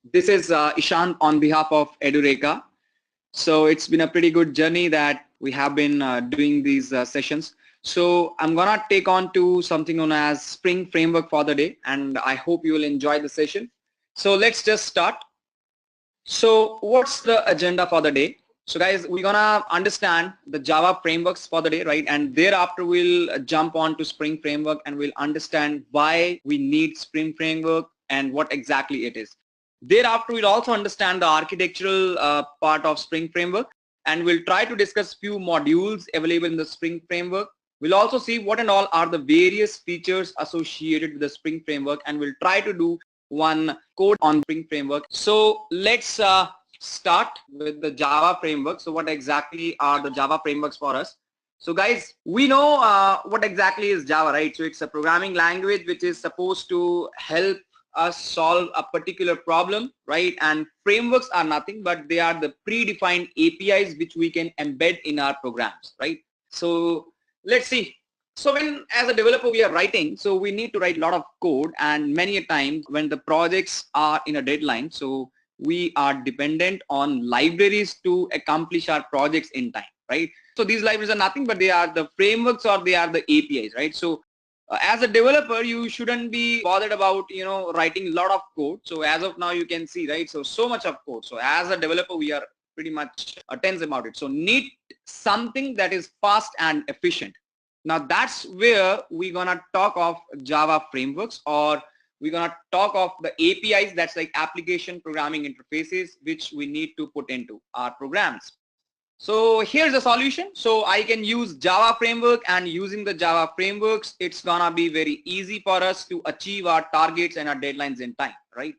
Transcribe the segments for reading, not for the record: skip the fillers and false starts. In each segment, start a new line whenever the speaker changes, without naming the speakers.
This is Ishant on behalf of Edureka. So it's been a pretty good journey that we have been doing these sessions. So I'm gonna take on to something known as Spring Framework for the day, and I hope you will enjoy the session. So let's just start. So what's the agenda for the day? So guys, we're gonna understand the Java frameworks for the day, right? And thereafter we'll jump on to Spring Framework and we'll understand why we need Spring Framework and what exactly it is. Thereafter we'll also understand the architectural part of Spring Framework, and we'll try to discuss few modules available in the Spring Framework. We'll also see what and all are the various features associated with the Spring Framework, and we'll try to do one code on Spring Framework. So let's start with the Java framework. So what exactly are the Java frameworks for us? So guys, we know what exactly is Java, right? So it's a programming language which is supposed to help us solve a particular problem, right? And frameworks are nothing but they are the predefined APIs which we can embed in our programs, right? So let's see. So when as a developer we are writing, so we need to write a lot of code, and many a times when the projects are in a deadline, so we are dependent on libraries to accomplish our projects in time, right? So these libraries are nothing but they are the frameworks or they are the APIs, right? So as a developer you shouldn't be bothered about writing a lot of code. So as of now you can see, right, so much of code. So as a developer we are pretty much tense about it. So need something that is fast and efficient. Now that's where we're gonna talk of Java frameworks, or we're gonna talk of the APIs, that's like application programming interfaces, which we need to put into our programs. So here's the solution. So I can use Java framework, and using the Java frameworks, it's gonna be very easy for us to achieve our targets and our deadlines in time, right?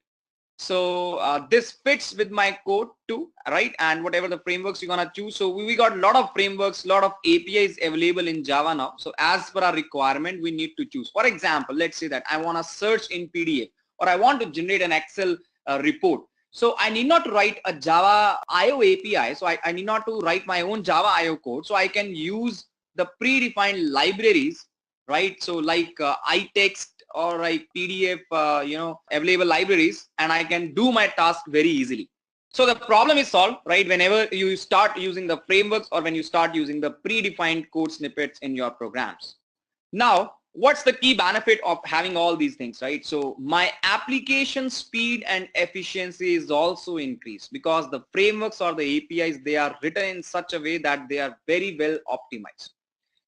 So this fits with my code too, right? And whatever the frameworks you're gonna choose. So we got a lot of frameworks, a lot of APIs available in Java now. So as per our requirement, we need to choose. For example, let's say that I want to search in PDF, or I want to generate an Excel report. So I need not to write a Java IO API. So I need not to write my own Java IO code. So I can use the predefined libraries, right? So like iText or like PDF, available libraries, and I can do my task very easily. So the problem is solved, right? Whenever you start using the frameworks, or when you start using the predefined code snippets in your programs. Now, what's the key benefit of having all these things, right? So my application speed and efficiency is also increased because the frameworks or the APIs, they are written in such a way that they are very well optimized.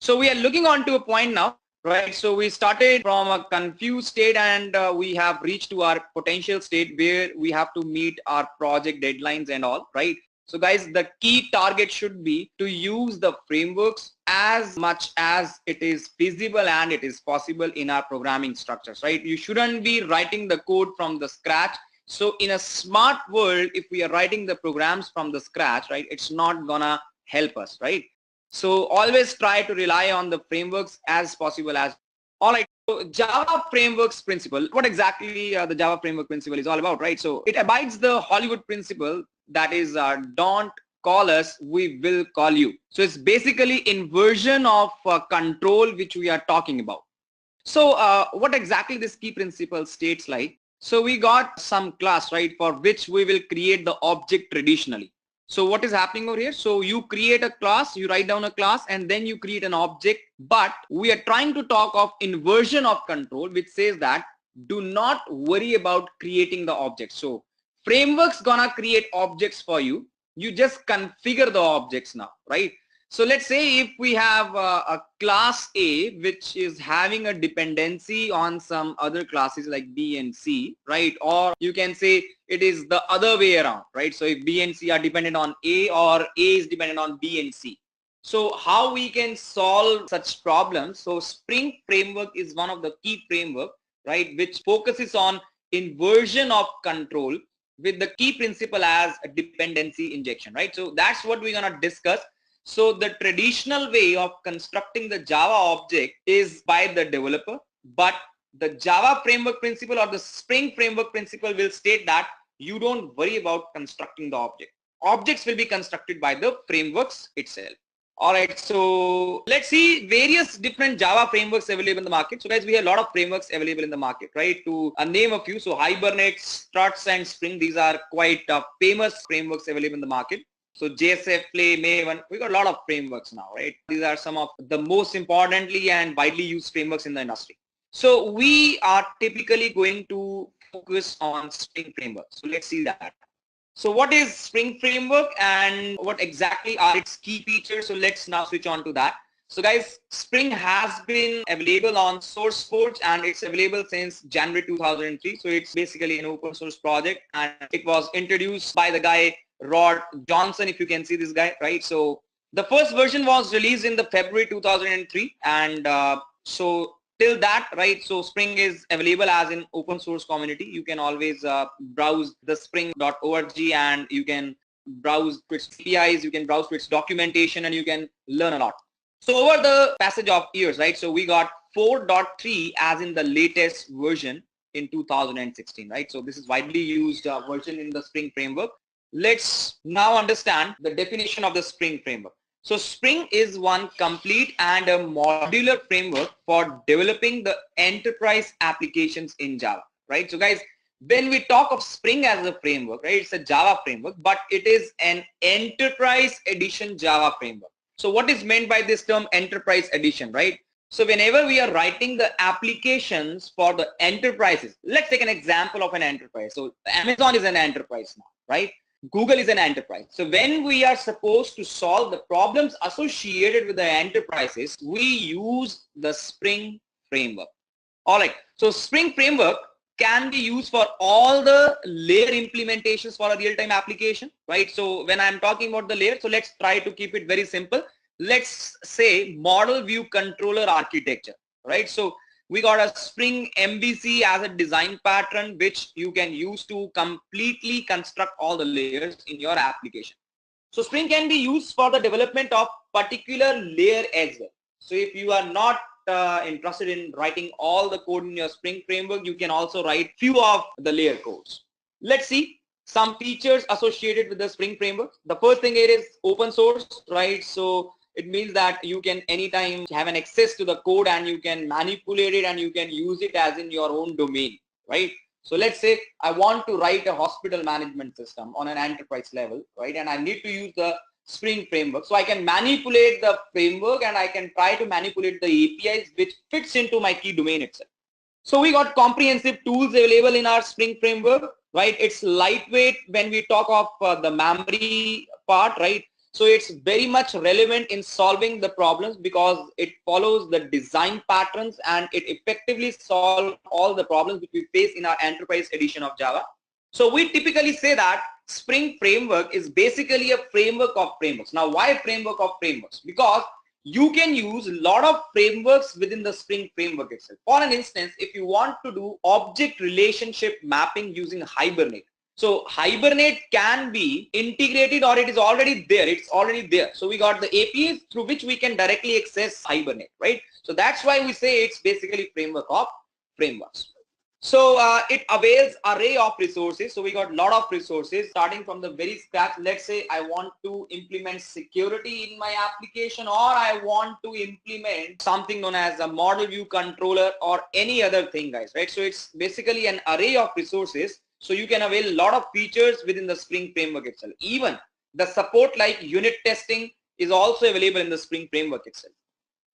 So we are looking on to a point now, right? So we started from a confused state, and we have reached to our potential state where we have to meet our project deadlines and all, right? So guys, the key target should be to use the frameworks as much as it is feasible and it is possible in our programming structures, right? You shouldn't be writing the code from the scratch. So in a smart world, if we are writing the programs from the scratch, right, it's not gonna help us, right? So always try to rely on the frameworks as possible as. All right, so Java frameworks principle, what exactly the Java framework principle is all about, right? So it abides the Hollywood principle, that is don't call us, we will call you. So it's basically inversion of control which we are talking about. So what exactly this key principle states like, so we got some class, right, for which we will create the object traditionally. So what is happening over here? So you create a class, you write down a class, and then you create an object, but we are trying to talk of inversion of control, which says that do not worry about creating the object. So framework's gonna create objects for you. You just configure the objects now, right? So let's say if we have a class A which is having a dependency on some other classes like B and C, right? Or you can say it is the other way around, right? So if B and C are dependent on A, or A is dependent on B and C. So how we can solve such problems? So Spring Framework is one of the key framework, right, which focuses on inversion of control with the key principle as a dependency injection, right? So that's what we're gonna discuss. So the traditional way of constructing the Java object is by the developer, but the Java framework principle or the Spring framework principle will state that you don't worry about constructing the object. Objects will be constructed by the frameworks itself. Alright, so let's see various different Java frameworks available in the market. So guys, we have a lot of frameworks available in the market, right? To name a few, so Hibernate, Struts and Spring, these are quite famous frameworks available in the market. So JSF, Play, Maven, we got a lot of frameworks now, right? These are some of the most importantly and widely used frameworks in the industry. So we are typically going to focus on Spring framework. So let's see that. So what is Spring Framework and what exactly are its key features? So let's now switch on to that. So guys, Spring has been available on SourceForge and it's available since January 2003. So it's basically an open source project and it was introduced by the guy Rod Johnson, if you can see this guy, right? So the first version was released in the February 2003 and so till that, right, so Spring is available as an open source community. You can always browse the spring.org and you can browse to its APIs, you can browse to its documentation and you can learn a lot. So over the passage of years, right, so we got 4.3 as in the latest version in 2016, right? So this is widely used version in the Spring framework. Let's now understand the definition of the Spring framework. So Spring is one complete and a modular framework for developing the enterprise applications in Java, right? So guys, when we talk of Spring as a framework, right, it's a Java framework, but it is an enterprise edition Java framework. So what is meant by this term enterprise edition, right? So whenever we are writing the applications for the enterprises, let's take an example of an enterprise. So Amazon is an enterprise now, right? Google is an enterprise. So when we are supposed to solve the problems associated with the enterprises, we use the Spring framework. All right. So Spring framework can be used for all the layer implementations for a real-time application, right? So when I'm talking about the layer, so let's try to keep it very simple. Let's say model view controller architecture, right? So we got a Spring MVC as a design pattern which you can use to completely construct all the layers in your application. So Spring can be used for the development of particular layer as well. So if you are not interested in writing all the code in your Spring framework, you can also write few of the layer codes. Let's see some features associated with the Spring framework. The first thing it is open source, right? So it means that you can anytime have an access to the code and you can manipulate it and you can use it as in your own domain, right? So let's say I want to write a hospital management system on an enterprise level, right? And I need to use the Spring framework. So I can manipulate the framework and I can try to manipulate the APIs which fits into my key domain itself. So we got comprehensive tools available in our Spring framework, right? It's lightweight when we talk of the memory part, right? So it's very much relevant in solving the problems because it follows the design patterns and it effectively solves all the problems that we face in our enterprise edition of Java. So we typically say that Spring framework is basically a framework of frameworks. Now why framework of frameworks? Because you can use a lot of frameworks within the Spring framework itself. For an instance, if you want to do object relationship mapping using Hibernate, so Hibernate can be integrated or it is already there. It's already there. So we got the APIs through which we can directly access Hibernate, right? So that's why we say it's basically framework of frameworks. So it avails array of resources. So we got a lot of resources starting from the very scratch. Let's say I want to implement security in my application or I want to implement something known as a model view controller or any other thing, guys, right? So it's basically an array of resources. So you can avail a lot of features within the Spring framework itself. Even the support like unit testing is also available in the Spring framework itself.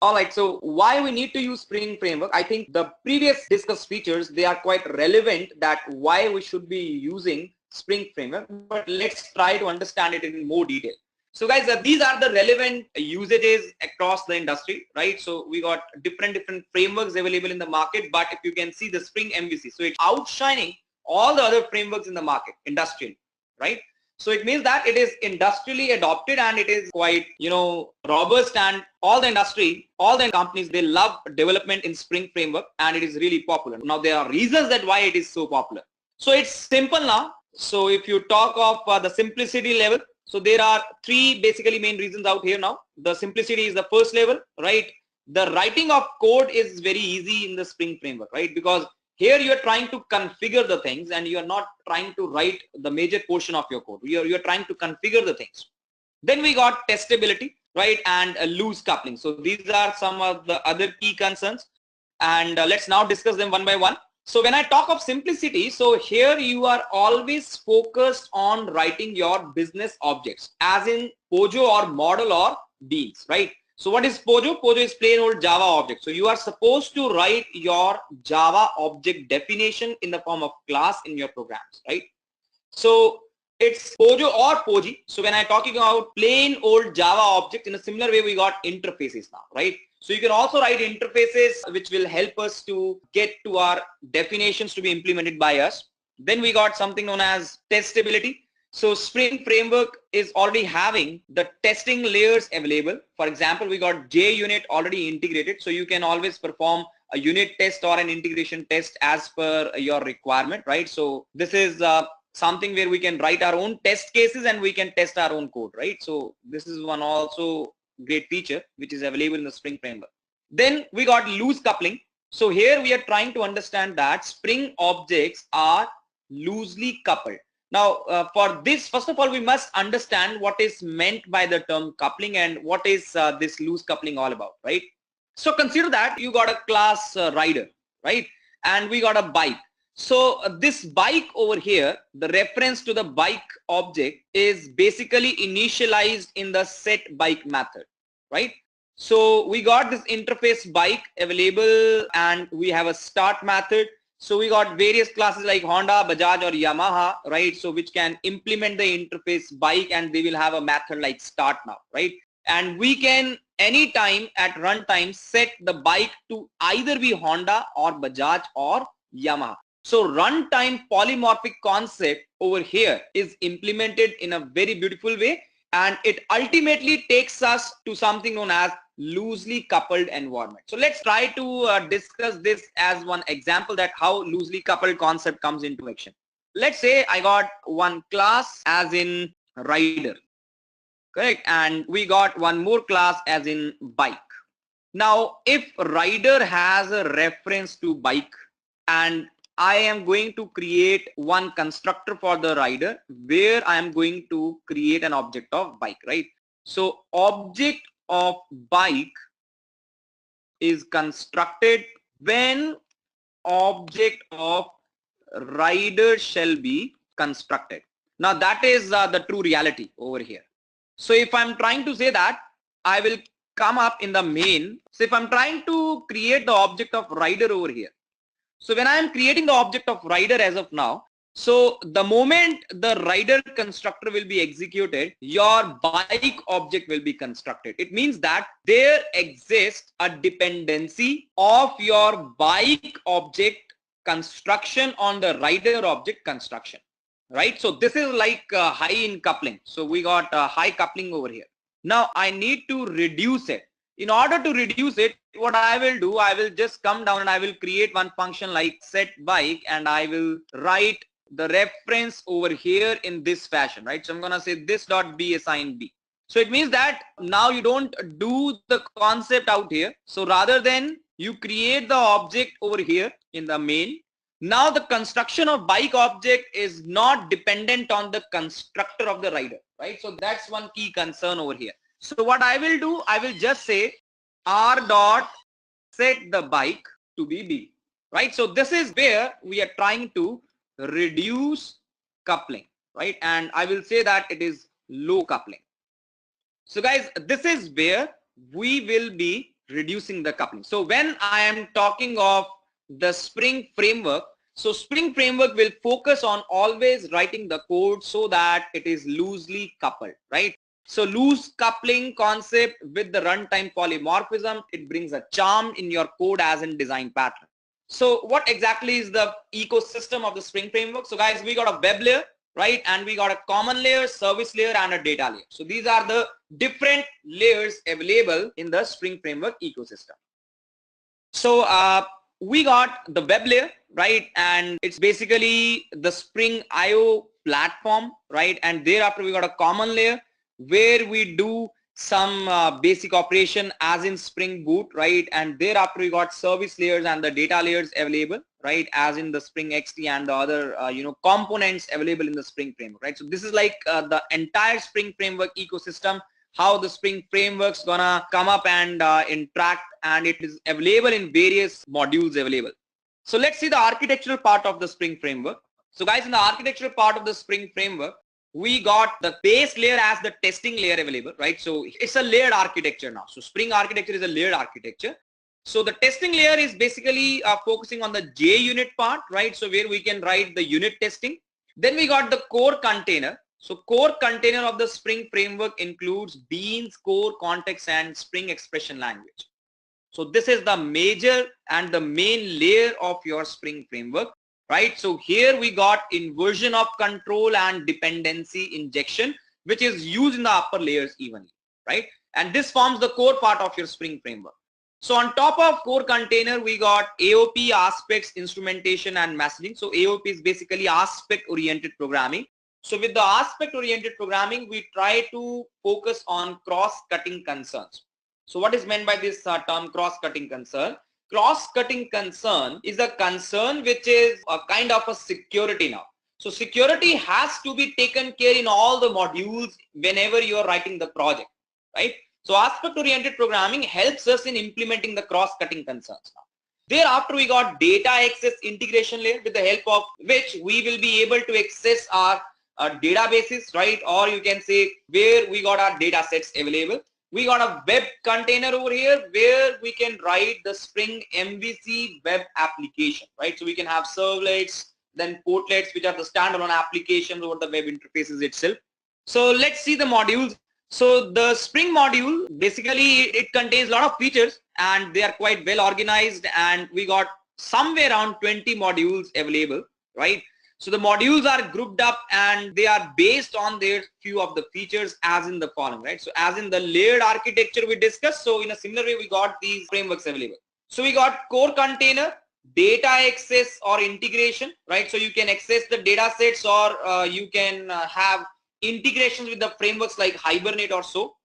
All right, so why we need to use Spring framework? I think the previous discussed features, they are quite relevant that why we should be using Spring framework, but let's try to understand it in more detail. So guys, these are the relevant usages across the industry, right? So we got different frameworks available in the market, but if you can see the Spring MVC, so it's outshining all the other frameworks in the market industrially, right? So it means that it is industrially adopted and it is quite, robust, and all the industry, all the companies, they love development in Spring framework and it is really popular. Now there are reasons that why it is so popular. So it's simple now. So if you talk of the simplicity level, so there are three basically main reasons out here now. The simplicity is the first level, right? The writing of code is very easy in the Spring framework, right? Because here you are trying to configure the things and you are not trying to write the major portion of your code. You're trying to configure the things. Then we got testability, right, and loose coupling. So these are some of the other key concerns, and let's now discuss them one by one. So when I talk of simplicity, so here you are always focused on writing your business objects, as in POJO or model or beans, right? So what is POJO? POJO is plain old Java object. So you are supposed to write your Java object definition in the form of class in your programs, right? So it's POJO or POJI. So when I'm talking about plain old Java object, in a similar way we got interfaces now, right? So you can also write interfaces which will help us to get to our definitions to be implemented by us. Then we got something known as testability. So Spring Framework is already having the testing layers available. For example, we got JUnit already integrated. So you can always perform a unit test or an integration test as per your requirement, right? So this is something where we can write our own test cases and we can test our own code, right? So this is one also great feature which is available in the Spring Framework. Then we got loose coupling. So here we are trying to understand that Spring objects are loosely coupled. Now for this, first of all, we must understand what is meant by the term coupling and what is this loose coupling all about, right? So consider that you got a class rider, right? And we got a bike. So this bike over here, the reference to the bike object is basically initialized in the set bike method, right? So we got this interface bike available and we have a start method. So we got various classes like Honda, Bajaj or Yamaha, right? So which can implement the interface bike and they will have a method like start now, right? And we can anytime at runtime set the bike to either be Honda or Bajaj or Yamaha. So runtime polymorphic concept over here is implemented in a very beautiful way, and it ultimately takes us to something known as loosely coupled environment. So let's try to discuss this as one example that how loosely coupled concept comes into action. Let's say I got one class as in rider, correct? And we got one more class as in bike. Now if rider has a reference to bike and I am going to create one constructor for the rider where I am going to create an object of bike, right? So object of bike is constructed when object of rider shall be constructed. Now that is the true reality over here. So if I'm trying to say that, I will come up in the main. So if I'm trying to create the object of rider over here, so when I am creating the object of rider as of now, so the moment the rider constructor will be executed, your bike object will be constructed. It means that there exists a dependency of your bike object construction on the rider object construction, right? So this is like high in coupling. So we got high coupling over here. Now I need to reduce it. In order to reduce it, what I will do, I will just come down and I will create one function like set bike and I will write the reference over here in this fashion, right? So I'm going to say this dot be assigned b. So it means that now you don't do the concept out here. So rather than you create the object over here in the main, now the construction of bike object is not dependent on the constructor of the rider, right? So that's one key concern over here. So what I will do, I will just say r dot set the bike to be b, right? So this is where we are trying to reduce coupling, right? And I will say that it is low coupling. So guys, this is where we will be reducing the coupling. So when I am talking of the Spring Framework, so Spring Framework will focus on always writing the code so that it is loosely coupled, right? So loose coupling concept with the runtime polymorphism, it brings a charm in your code as in design pattern. So what exactly is the ecosystem of the Spring Framework? So guys, we got a web layer, right? And we got a common layer, service layer, and a data layer. So these are the different layers available in the Spring Framework ecosystem. So we got the web layer, right? And it's basically the Spring IO platform, right? And thereafter we got a common layer where we do some basic operation as in Spring Boot, right? And thereafter we got service layers and the data layers available, right? As in the Spring XT and the other components available in the Spring Framework, right? So this is like the entire Spring Framework ecosystem, how the Spring framework's gonna come up and interact, and it is available in various modules available. So let's see the architectural part of the Spring framework. So guys, in the architectural part of the Spring framework, we got the base layer as the testing layer available, right? So it's a layered architecture now. So Spring architecture is a layered architecture. So the testing layer is basically focusing on the JUnit part, right? So where we can write the unit testing. Then we got the core container. So core container of the Spring framework includes beans, core, context, and Spring expression language. So this is the major and the main layer of your Spring framework, right? So here we got inversion of control and dependency injection, which is used in the upper layers evenly, right? And this forms the core part of your Spring framework. So on top of core container, we got AOP, aspects, instrumentation, and messaging. So AOP is basically aspect oriented programming. So with the aspect oriented programming, we try to focus on cross-cutting concerns. So what is meant by this term cross-cutting concern? Cross-cutting concern is a concern which is a kind of a security now. So security has to be taken care in all the modules whenever you are writing the project, right? So aspect-oriented programming helps us in implementing the cross-cutting concerns now. Thereafter, we got data access integration layer, with the help of which we will be able to access our databases, right? Or you can say where we got our data sets available. We got a web container over here where we can write the Spring MVC web application, right? So we can have servlets, then portlets, which are the standalone applications over the web interfaces itself. So let's see the modules. So the Spring module, basically it contains a lot of features and they are quite well organized, and we got somewhere around 20 modules available, right? So the modules are grouped up and they are based on their few of the features as in the following, right? So as in the layered architecture we discussed, so in a similar way we got these frameworks available. So we got core container, data access or integration, right? So you can access the data sets, or you can have integrations with the frameworks like Hibernate or so.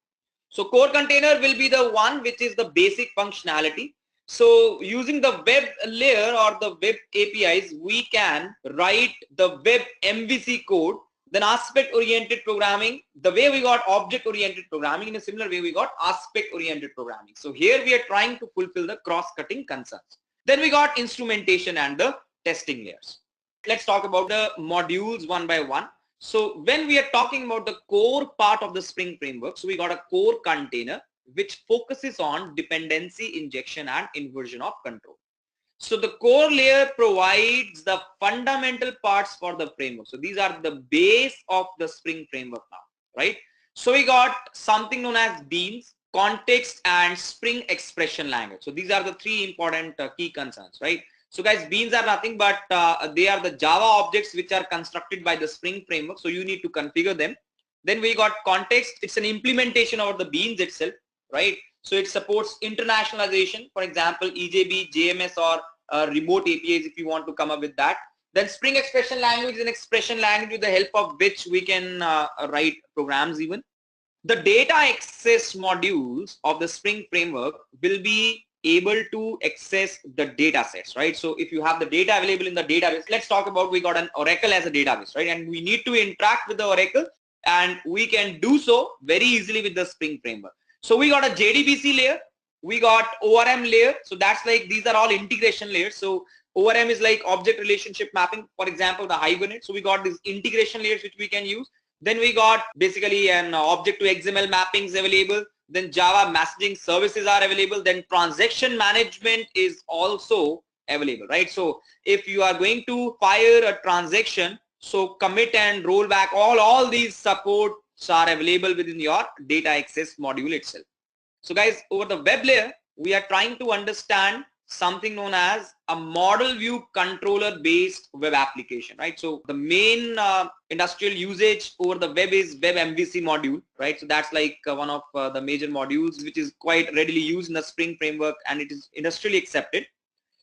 So core container will be the one which is the basic functionality. So using the web layer or the web APIs, we can write the web MVC code. Then aspect oriented programming, the way we got object oriented programming, in a similar way we got aspect oriented programming. So here we are trying to fulfill the cross-cutting concerns. Then we got instrumentation and the testing layers. Let's talk about the modules one by one. So when we are talking about the core part of the Spring framework, so we got a core container which focuses on dependency injection and inversion of control. So the core layer provides the fundamental parts for the framework. So these are the base of the Spring framework now, right? So we got something known as beans, context, and Spring expression language. So these are the three important key concerns, right? So guys, beans are nothing but they are the Java objects which are constructed by the Spring framework. So you need to configure them. Then we got context. It's an implementation of the beans itself, right? So it supports internationalization, for example, EJB, JMS, or remote APIs if you want to come up with that. Then Spring expression language is an expression language with the help of which we can write programs even. The data access modules of the Spring framework will be able to access the data sets, right? So if you have the data available in the database, let's talk about, we got an Oracle as a database, right? And we need to interact with the Oracle, and we can do so very easily with the Spring framework. So we got a JDBC layer, we got ORM layer. So that's like, these are all integration layers. So ORM is like object relationship mapping, for example, the Hibernate. So we got these integration layers which we can use. Then we got basically an object to XML mappings available. Then Java messaging services are available. Then transaction management is also available, right? So if you are going to fire a transaction, so commit and rollback, all these supports are available within your data access module itself. So guys, over the web layer, we are trying to understand something known as a model view controller based web application, right? So the main industrial usage over the web is web MVC module, right? So that's like one of the major modules which is quite readily used in the Spring framework, and it is industrially accepted.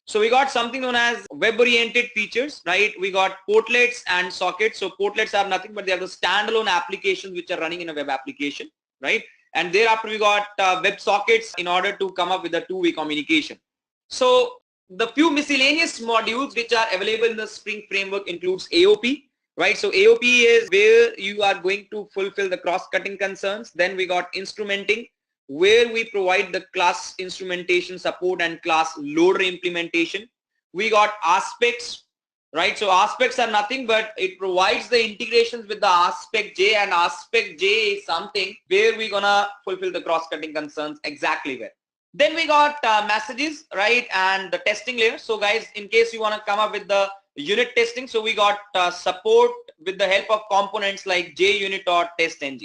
So we got something known as web oriented features, right? We got portlets and sockets. So portlets are nothing but they are the standalone applications which are running in a web application, right? And thereafter we got web sockets in order to come up with a two-way communication. So the few miscellaneous modules which are available in the Spring framework includes AOP, right? So AOP is where you are going to fulfill the cross-cutting concerns. Then we got instrumenting, where we provide the class instrumentation support and class loader implementation. We got aspects, right? So aspects are nothing but it provides the integrations with the aspect J, and aspect J is something where we're gonna fulfill the cross-cutting concerns exactly where. Then we got messages, right, and the testing layer. So guys, in case you want to come up with the unit testing, so we got support with the help of components like JUnit or TestNG.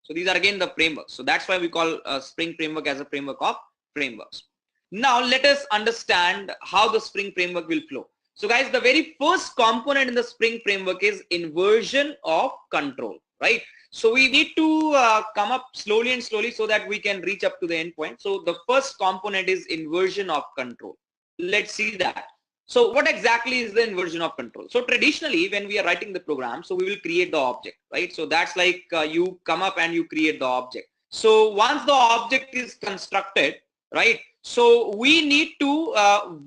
So these are again the frameworks. So that's why we call Spring Framework as a framework of frameworks. Now let us understand how the Spring Framework will flow. So guys, the very first component in the Spring Framework is inversion of control, right? So we need to come up slowly and slowly so that we can reach up to the endpoint. So the first component is inversion of control. Let's see that. So what exactly is the inversion of control? So traditionally when we are writing the program, so we will create the object, right? So that's like you come up and you create the object. So once the object is constructed, right? So we need to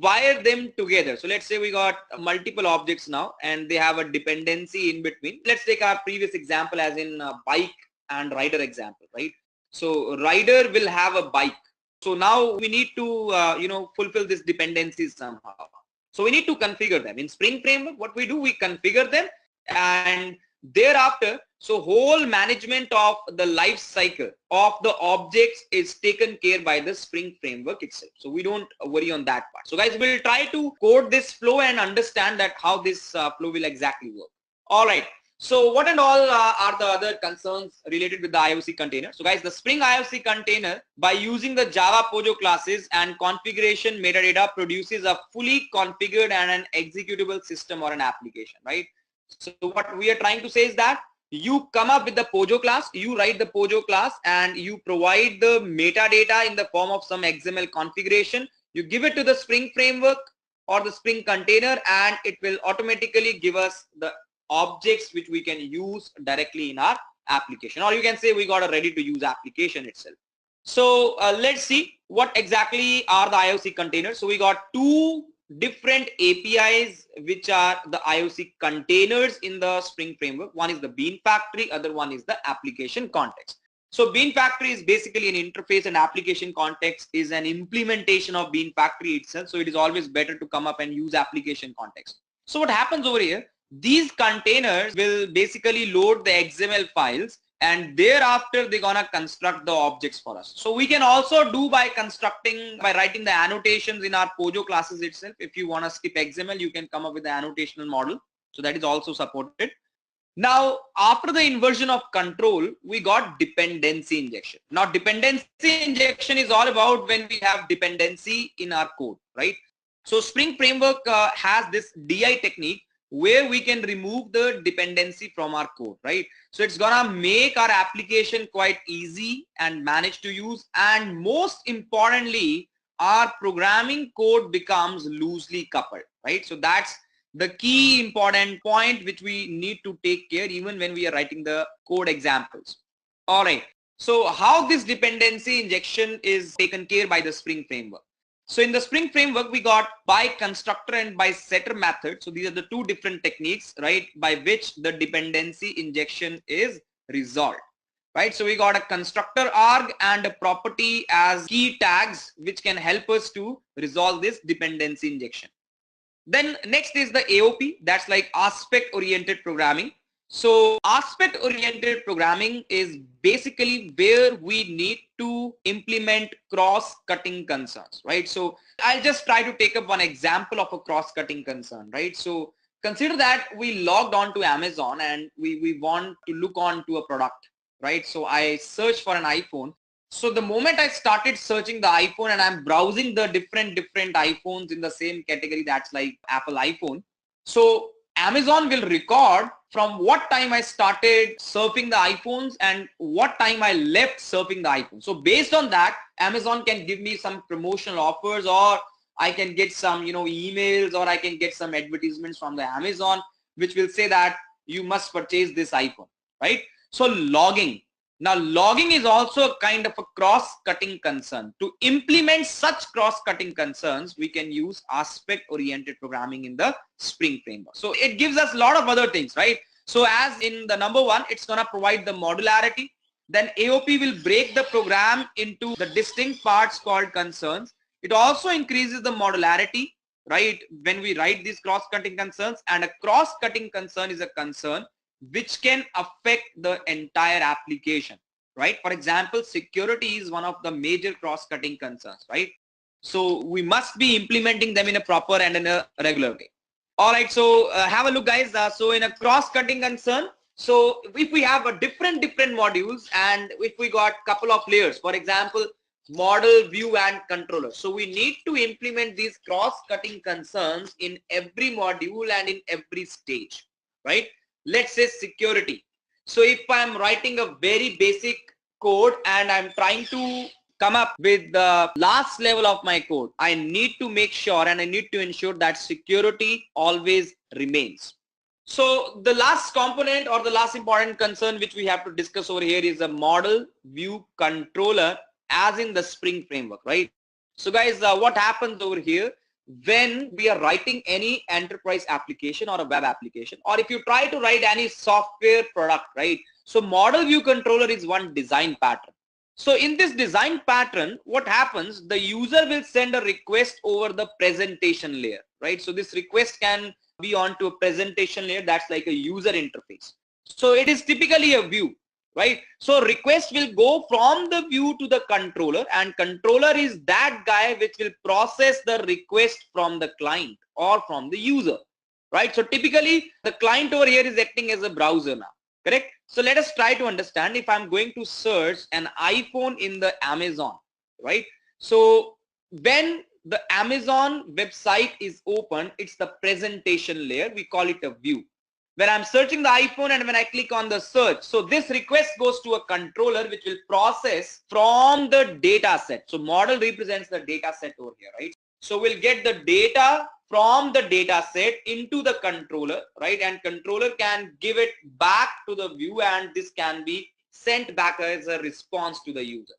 wire them together. So let's say we got multiple objects now and they have a dependency in between. Let's take our previous example as in bike and rider example, right? So rider will have a bike. So now we need to fulfill this dependency somehow. So we need to configure them. In Spring Framework, what we do, we configure them, and thereafter, so whole management of the life cycle of the objects is taken care by the Spring Framework itself. So we don't worry on that part. So guys, we'll try to code this flow and understand that how this flow will exactly work. All right. So what and all are the other concerns related with the IOC container? So guys, the Spring IOC container, by using the Java Pojo classes and configuration metadata, produces a fully configured and an executable system or an application, right? So what we are trying to say is that you come up with the Pojo class, you write the Pojo class, and you provide the metadata in the form of some XML configuration. You give it to the Spring Framework or the Spring container, and it will automatically give us the objects which we can use directly in our application, or you can say we got a ready to use application itself. So let's see what exactly are the IOC containers. So we got two different APIs which are the IOC containers in the Spring Framework. One is the Bean Factory, other one is the application context. So Bean Factory is basically an interface, and application context is an implementation of Bean Factory itself. So it is always better to come up and use application context. So what happens over here, these containers will basically load the XML files, and thereafter they're gonna construct the objects for us. So we can also do by writing the annotations in our Pojo classes itself. If you want to skip XML, you can come up with the annotational model. So that is also supported. Now, after the inversion of control, we got dependency injection. Now, dependency injection is all about when we have dependency in our code, right? So Spring Framework has this DI technique where we can remove the dependency from our code, right? So it's gonna make our application quite easy and managed to use, and most importantly, our programming code becomes loosely coupled, right? So that's the key important point which we need to take care even when we are writing the code examples. All right. So how this dependency injection is taken care by the Spring Framework? So in the Spring Framework, we got by constructor and by setter method. So these are the two different techniques, right, by which the dependency injection is resolved, right? So we got a constructor arg and a property as key tags, which can help us to resolve this dependency injection. Then next is the AOP, that's like aspect oriented programming. So aspect oriented programming is basically where we need to implement cross-cutting concerns, right? So I'll just try to take up one example of a cross-cutting concern, right? So consider that we logged on to Amazon and we want to look on to a product, right? So I search for an iPhone. So the moment I started searching the iPhone and I'm browsing the different iPhones in the same category, that's like Apple iPhone. So Amazon will record from what time I started surfing the iPhones and what time I left surfing the iPhone. So based on that, Amazon can give me some promotional offers, or I can get some, emails, or I can get some advertisements from the Amazon, which will say that you must purchase this iPhone, right? So logging. Now logging is also a kind of a cross-cutting concern. To implement such cross-cutting concerns, we can use aspect-oriented programming in the Spring Framework. So it gives us a lot of other things, right? So as in the number one, it's going to provide the modularity. Then AOP will break the program into the distinct parts called concerns. It also increases the modularity, right? When we write these cross-cutting concerns, and a cross-cutting concern is a concern which can affect the entire application, right? For example, security is one of the major cross-cutting concerns, right? So we must be implementing them in a proper and in a regular way. All right, so have a look, guys. So in a cross-cutting concern, so if we have a different modules, and if we got couple of layers, for example, model, view, and controller. So we need to implement these cross-cutting concerns in every module and in every stage, right? Let's say security. So if I'm writing a very basic code and I'm trying to come up with the last level of my code, I need to make sure and I need to ensure that security always remains. So the last component or the last important concern which we have to discuss over here is a model, view, controller, as in the Spring framework, right? So guys, what happens over here when we are writing any enterprise application or a web application, or if you try to write any software product, right? So model, view, controller is one design pattern. So in this design pattern, what happens, the user will send a request over the presentation layer, right? So this request can be onto a presentation layer, that's like a user interface. So it is typically a view, right? So request will go from the view to the controller, and controller is that guy which will process the request from the client or from the user, right? So typically the client over here is acting as a browser now, correct? So let us try to understand. If I'm going to search an iPhone in the Amazon, right? So when the Amazon website is open, it's the presentation layer. We call it a view. When I'm searching the iPhone and when I click on the search, so this request goes to a controller which will process from the data set. So model represents the data set over here, right? So we'll get the data from the data set into the controller, right? And controller can give it back to the view, and this can be sent back as a response to the user.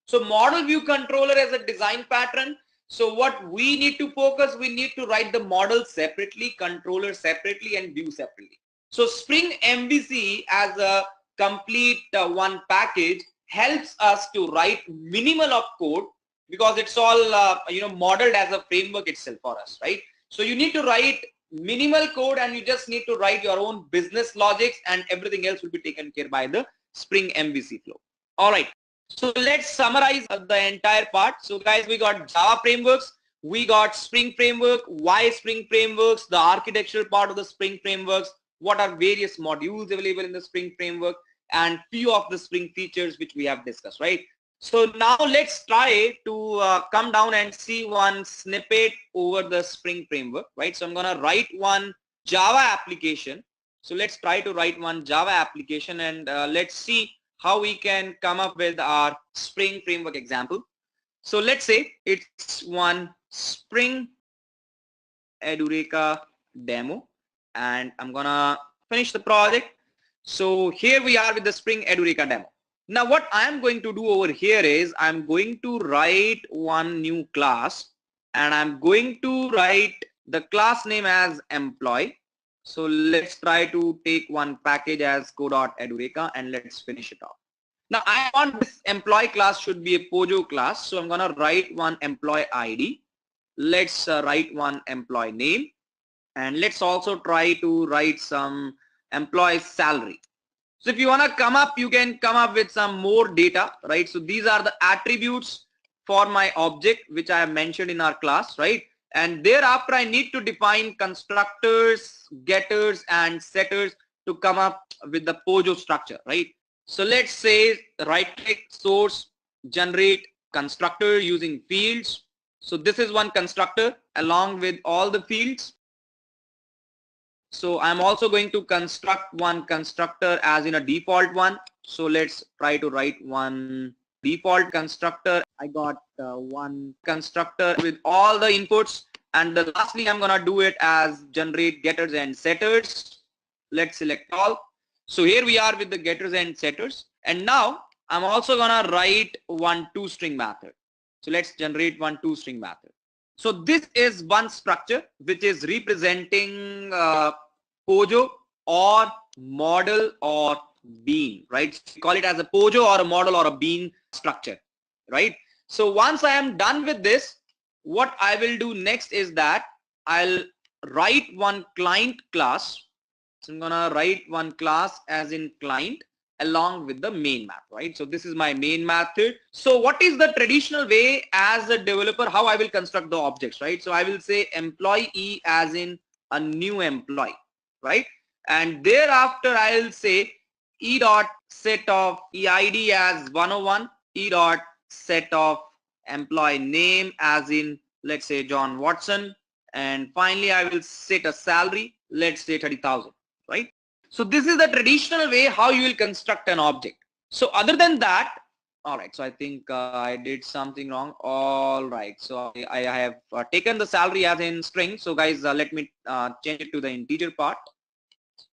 So model, view, controller as a design pattern. So what we need to focus, we need to write the model separately, controller separately, and view separately. So Spring MVC as a complete one package helps us to write minimal of code, because it's all modeled as a framework itself for us, right? So you need to write minimal code, and you just need to write your own business logics, and everything else will be taken care by the Spring MVC flow. All right. So let's summarize the entire part. So guys, we got Java frameworks, we got Spring framework, why Spring frameworks, the architectural part of the Spring frameworks, what are various modules available in the Spring framework, and few of the Spring features which we have discussed, right? So now let's try to come down and see one snippet over the Spring framework, right? So I'm going to write one Java application. So let's try to write one Java application, and let's see how we can come up with our Spring framework example. So let's say it's one Spring Edureka demo, and I'm gonna finish the project. So here we are with the Spring Edureka demo. Now what I'm going to do over here is I'm going to write one new class, and I'm going to write the class name as employee. So let's try to take one package as 𝐶.Edureka, and let's finish it off. Now I want this employee class should be a POJO class. So I'm going to write one employee ID. Let's write one employee name, and let's also try to write some employee salary. So if you want to come up, you can come up with some more data, right? So these are the attributes for my object which I have mentioned in our class, right? And thereafter I need to define constructors, getters, and setters to come up with the POJO structure, right? So let's say right click, source, generate constructor using fields. So this is one constructor along with all the fields. So I'm also going to construct one constructor as in a default one. So let's try to write one default constructor. I got one constructor with all the inputs, and lastly I'm gonna do it as generate getters and setters. Let's select all. So here we are with the getters and setters, and now I'm also gonna write one toString method. So let's generate one toString method. So this is one structure which is representing POJO, or model or bean, right? So we call it as a POJO or a model or a bean structure, right? So once I am done with this, what I will do next is that I'll write one client class. So I'm gonna write one class as in client along with the main method, right? So this is my main method. So what is the traditional way as a developer, how I will construct the objects, right? So I will say employee as in a new employee, right? And thereafter I'll say e dot set of EID as 101, e dot set of employee name as in, let's say, John Watson, and finally I will set a salary, let's say 30,000, right? So this is the traditional way how you will construct an object. So other than that, all right, so I think I did something wrong. All right, so I have taken the salary as in string. So guys, let me change it to the integer part.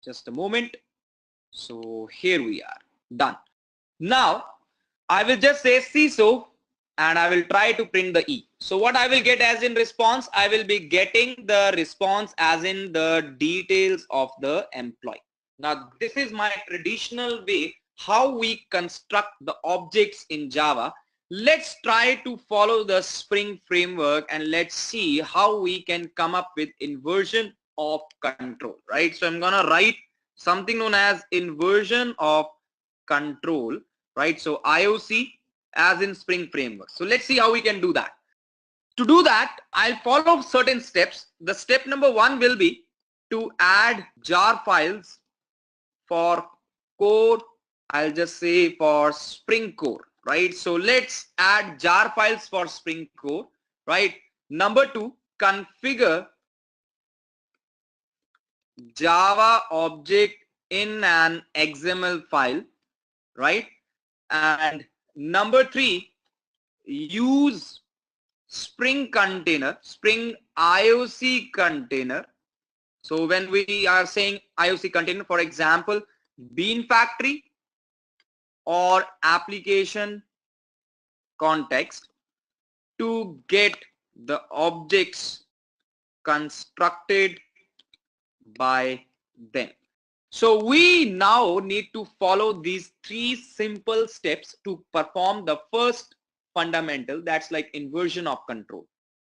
Just a moment. So here we are, done. Now I will just say CISO and I will try to print the E. So what I will get as in response, I will be getting the response as in the details of the employee. Now this is my traditional way how we construct the objects in Java. Let's try to follow the Spring framework and let's see how we can come up with inversion of control, right? So I'm gonna write something known as inversion of control, right? So IOC as in Spring framework. So let's see how we can do that. To do that, I'll follow certain steps. The step number one will be to add jar files for core. I'll just say for Spring core, right? So let's add jar files for Spring core, right? Number two, configure Java object in an XML file, right? And number three, use Spring container, Spring IOC container. So when we are saying IOC container, for example, Bean Factory or application context to get the objects constructed by them. So we now need to follow these three simple steps to perform the first fundamental, that's like inversion of control.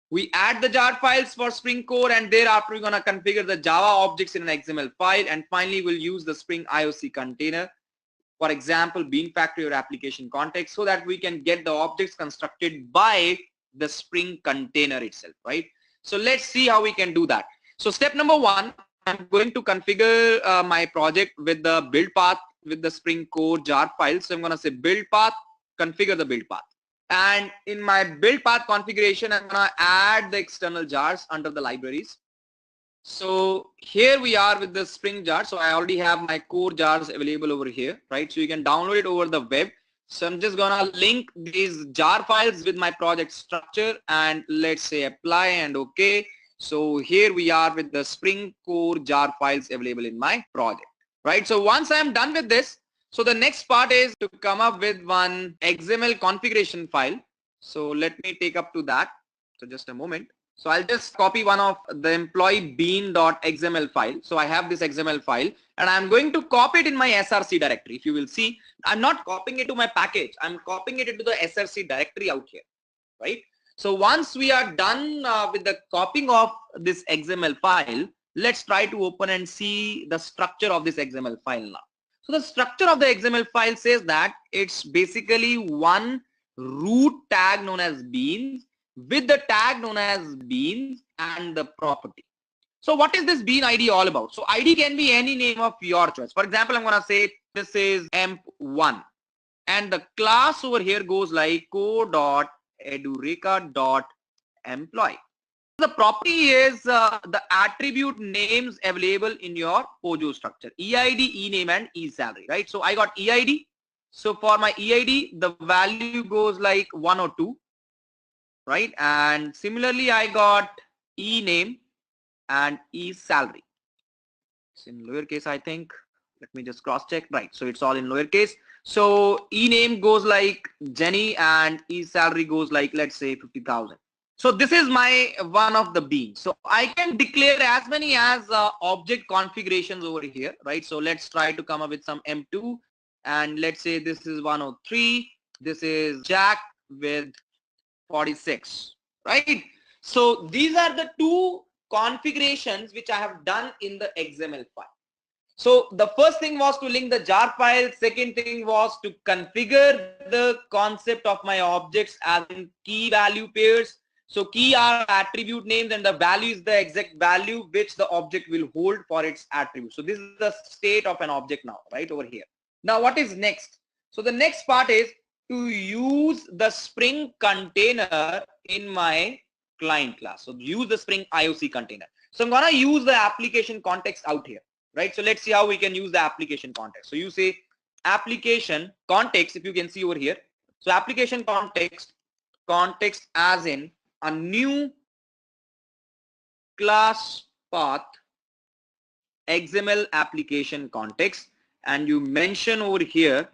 We add the jar files for Spring core and thereafter we're gonna configure the Java objects in an XML file, and finally we'll use the Spring IOC container, for example Bean Factory or application context, so that we can get the objects constructed by the Spring container itself, right? So let's see how we can do that. So step number one, I'm going to configure my project with the build path with the Spring core jar file. So I'm going to say build path, configure the build path. And in my build path configuration, I'm going to add the external jars under the libraries. So here we are with the Spring jar. So I already have my core jars available over here, right? So you can download it over the web. So I'm just going to link these jar files with my project structure and let's say apply and OK. So here we are with the Spring core jar files available in my project, right? So once I'm done with this, so the next part is to come up with one XML configuration file. So let me take up to that. So just a moment. So I'll just copy one of the employee bean.xml file. So I have this XML file and I'm going to copy it in my SRC directory. If you will see, I'm not copying it to my package. I'm copying it into the SRC directory out here, right? So once we are done with the copying of this XML file, let's try to open and see the structure of this XML file now. So the structure of the XML file says that it's basically one root tag known as beans with the tag known as beans and the property. So what is this bean ID all about? So ID can be any name of your choice. For example, I'm going to say this is emp1 and the class over here goes like co.edureka.employee. The property is the attribute names available in your POJO structure, EID, ename and eSalary, right? So I got EID. So for my EID, the value goes like 102, right? And similarly, I got ename and eSalary. It's in lowercase, I think. Let me just cross check. Right. So it's all in lowercase. So ename goes like Jenny and eSalary goes like, let's say 50,000. So this is my one of the beans. So I can declare as many as object configurations over here, right? So let's try to come up with some M2, and let's say this is 103. This is Jack with 46, right? So these are the two configurations which I have done in the XML file. So the first thing was to link the jar file. Second thing was to configure the concept of my objects as in key value pairs. So key are attribute names and the value is the exact value which the object will hold for its attribute. So this is the state of an object now, right over here. Now what is next? So the next part is to use the Spring container in my client class. So use the Spring IOC container. So I'm gonna use the application context out here, right? So let's see how we can use the application context. So you say application context, if you can see over here. So application context as in a new class path XML application context, and you mention over here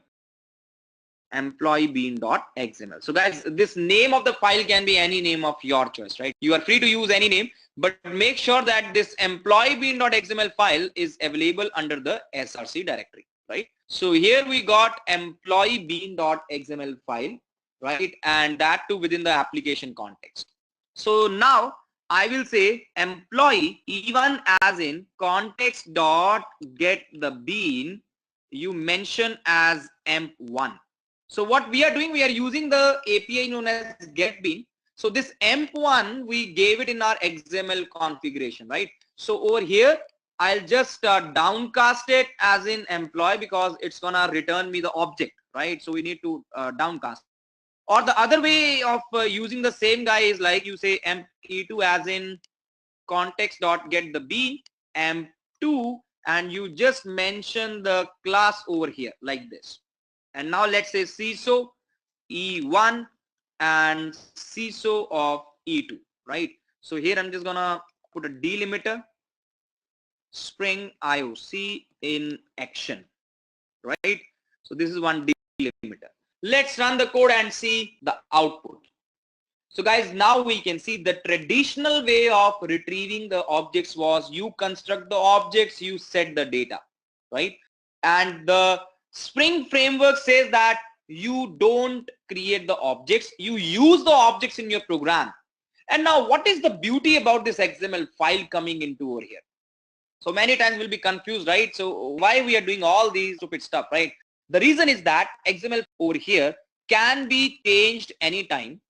employee bean.xml. So guys, this name of the file can be any name of your choice, right? You are free to use any name, but make sure that this employee bean.xml file is available under the src directory, right? So here we got employee bean.xml file, right? And that too within the application context. So now I will say employee even as in context dot get the bean you mention as emp1. So what we are doing, we are using the API known as getBean. So this emp1 we gave it in our XML configuration, right? So over here I'll just downcast it as in employee because it's gonna return me the object, right? So we need to downcast. Or the other way of using the same guy is like you say emp2 as in context dot get the bean emp2 and you just mention the class over here like this. And now let's say CISO E1 and CISO of E2, right? So here I'm just gonna put a delimiter Spring IOC in action, right? So this is one delimiter. Let's run the code and see the output. So guys, now we can see the traditional way of retrieving the objects was you construct the objects, you set the data, right? And the Spring framework says that you don't create the objects, you use the objects in your program. And now what is the beauty about this XML file coming into over here? So many times we'll be confused, right? So why we are doing all these stupid stuff, right? The reason is that XML over here can be changed anytime,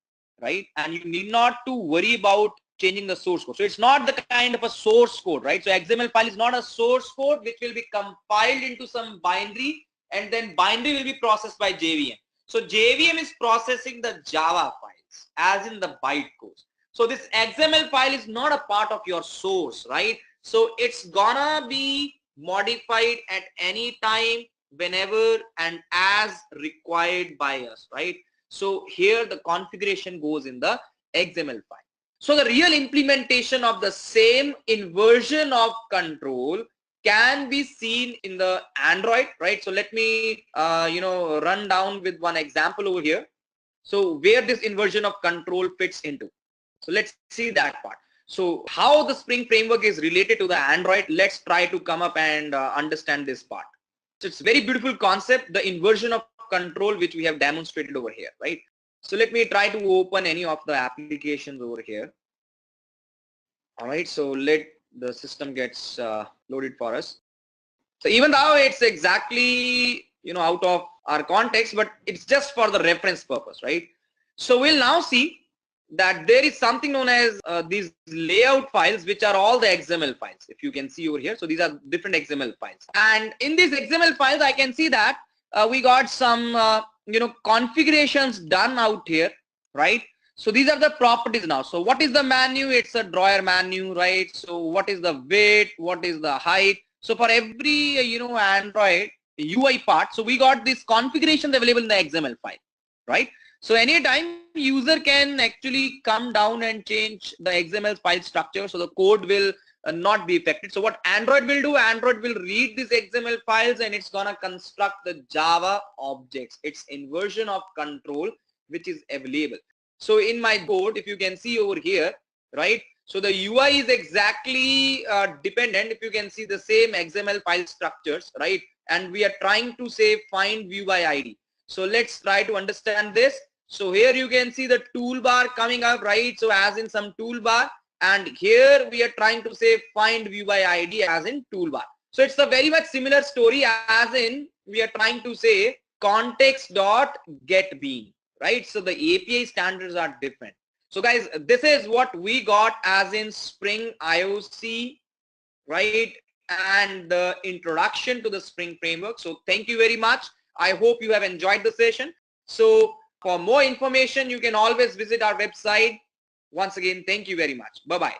right? And you need not to worry about changing the source code. So it's not the kind of a source code, right? So XML file is not a source code which will be compiled into some binary and then binary will be processed by JVM. So JVM is processing the Java files as in the bytecodes. So this XML file is not a part of your source, right? So it's gonna be modified at any time, whenever and as required by us, right? So here the configuration goes in the XML file. So the real implementation of the same inversion of control can be seen in the Android, right? So let me run down with one example over here. So where this inversion of control fits into. So let's see that part. So how the Spring framework is related to the Android, let's try to come up and understand this part. So it's a very beautiful concept, the inversion of control which we have demonstrated over here, right? So let me try to open any of the applications over here. All right, so let the system gets loaded for us. So even though it's exactly out of our context, but it's just for the reference purpose, right? So we'll now see that there is something known as these layout files, which are all the XML files. If you can see over here, so these are different XML files, and in these XML files I can see that we got some configurations done out here, right? So these are the properties now. So what is the menu? It's a drawer menu, right? So what is the width? What is the height? So for every Android UI part, so we got these configurations available in the XML file, right? So anytime user can actually come down and change the XML file structure, so the code will not be affected. So what Android will do, Android will read these XML files and it's gonna construct the Java objects. It's inversion of control which is available. So in my code, if you can see over here, right? So the UI is exactly dependent. If you can see the same XML file structures, right? And we are trying to say find view by ID. So let's try to understand this. So here you can see the toolbar coming up, right? So as in some toolbar, and here we are trying to say find view by ID as in toolbar. So it's a very much similar story as in we are trying to say context.getBean, right? So the API standards are different. So guys, this is what we got as in Spring IOC, right? And the introduction to the Spring framework. So thank you very much. I hope you have enjoyed the session. So for more information, you can always visit our website. Once again, thank you very much. Bye-bye.